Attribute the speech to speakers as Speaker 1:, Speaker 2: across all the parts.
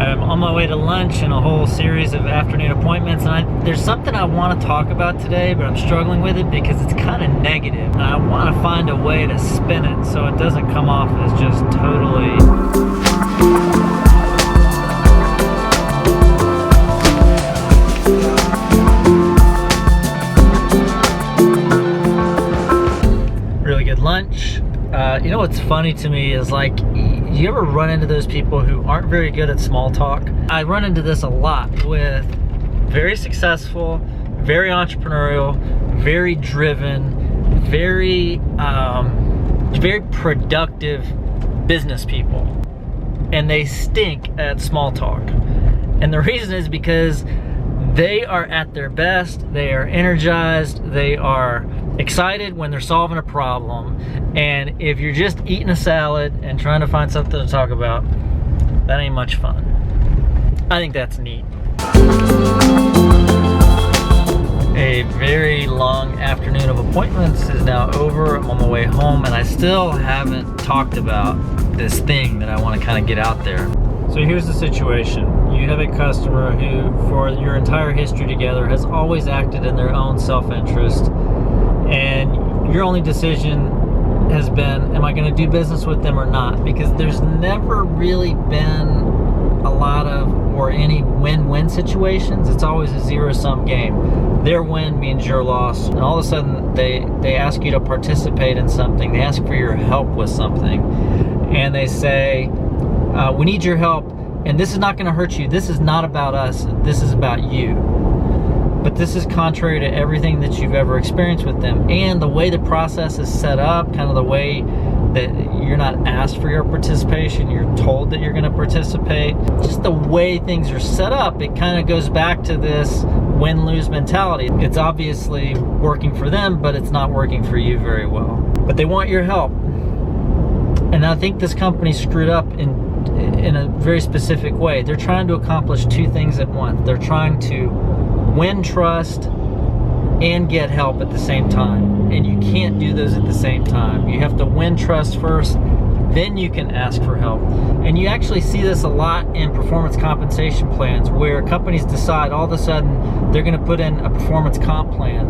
Speaker 1: I'm on my way to lunch and a whole series of afternoon appointments, and there's something I want to talk about today, but I'm struggling with it because it's kind of negative, and I want to find a way to spin it so it doesn't come off as just totally... Really good lunch. You know what's funny to me is, like, you ever run into those people who aren't very good at small talk? I run into this a lot with very successful, very entrepreneurial, very driven, very productive business people. And they stink at small talk. And the reason is because they are at their best, they are energized, they are excited when they're solving a problem. And if you're just eating a salad and trying to find something to talk about, that ain't much fun. I think that's neat. A very long afternoon of appointments is now over. I'm on my way home, and I still haven't talked about this thing that I want to kind of get out there. So here's the situation. You have a customer who, for your entire history together, has always acted in their own self-interest, and your only decision has been, am I going to do business with them or not? Because there's never really been a lot of, or any win-win situations. It's always a zero-sum game. Their win means your loss, and all of a sudden they ask you to participate in something. They ask for your help with something, and they say, we need your help, and this is not going to hurt you. This is not about us. This is about you. But this is contrary to everything that you've ever experienced with them. And the way the process is set up, kind of the way that you're not asked for your participation, you're told that you're going to participate. Just the way things are set up, it kind of goes back to this win-lose mentality. It's obviously working for them, but it's not working for you very well. But they want your help. And I think this company screwed up in a very specific way. They're trying to accomplish two things at once. They're trying to win trust and get help at the same time. And you can't do those at the same time. You have to win trust first, then you can ask for help. And you actually see this a lot in performance compensation plans, where companies decide all of a sudden they're going to put in a performance comp plan,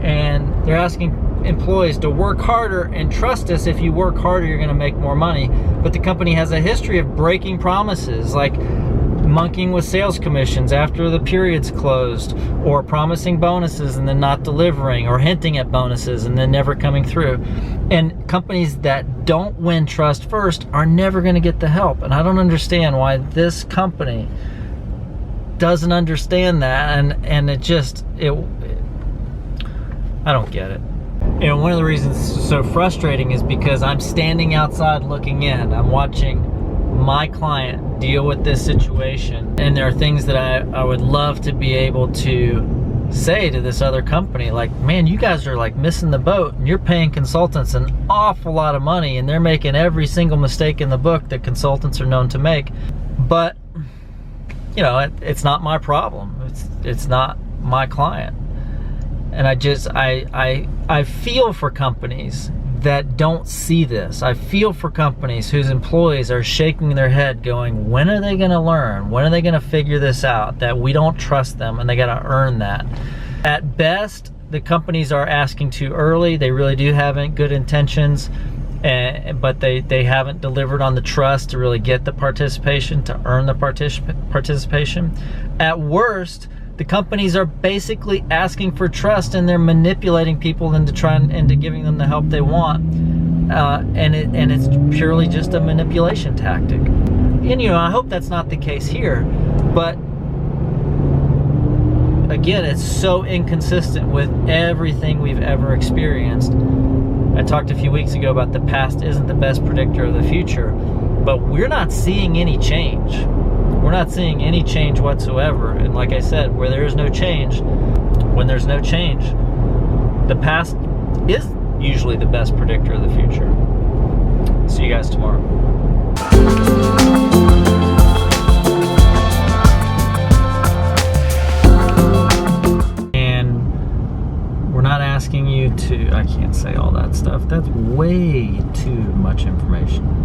Speaker 1: and they're asking employees to work harder and trust us. If you work harder, you're going to make more money. But the company has a history of breaking promises, like monkeying with sales commissions after the period's closed, or promising bonuses and then not delivering, or hinting at bonuses and then never coming through. And companies that don't win trust first are never going to get the help. And I don't understand why this company doesn't understand that, and I don't get it. You know, one of the reasons it's so frustrating is because I'm standing outside looking in. I'm watching my client deal with this situation, and there are things that I would love to be able to say to this other company, like, man, you guys are like missing the boat, and you're paying consultants an awful lot of money, and they're making every single mistake in the book that consultants are known to make. But you know, it's not my problem. It's not my client. And I feel for companies that don't see this. I feel for companies whose employees are shaking their head going, when are they gonna learn? When are they gonna figure this out? That we don't trust them, and they gotta earn that. At best, the companies are asking too early. They really do have good intentions, but they haven't delivered on the trust to really get the participation, to earn the participation. At worst, the companies are basically asking for trust, and they're manipulating people into giving them the help they want, and it's purely just a manipulation tactic. And you know, I hope that's not the case here, but again, it's so inconsistent with everything we've ever experienced. I talked a few weeks ago about the past isn't the best predictor of the future, but we're not seeing any change. We're not seeing any change whatsoever. And like I said, where there is no change, when there's no change, the past is usually the best predictor of the future. See you guys tomorrow. And we're not asking you to, I can't say all that stuff. That's way too much information.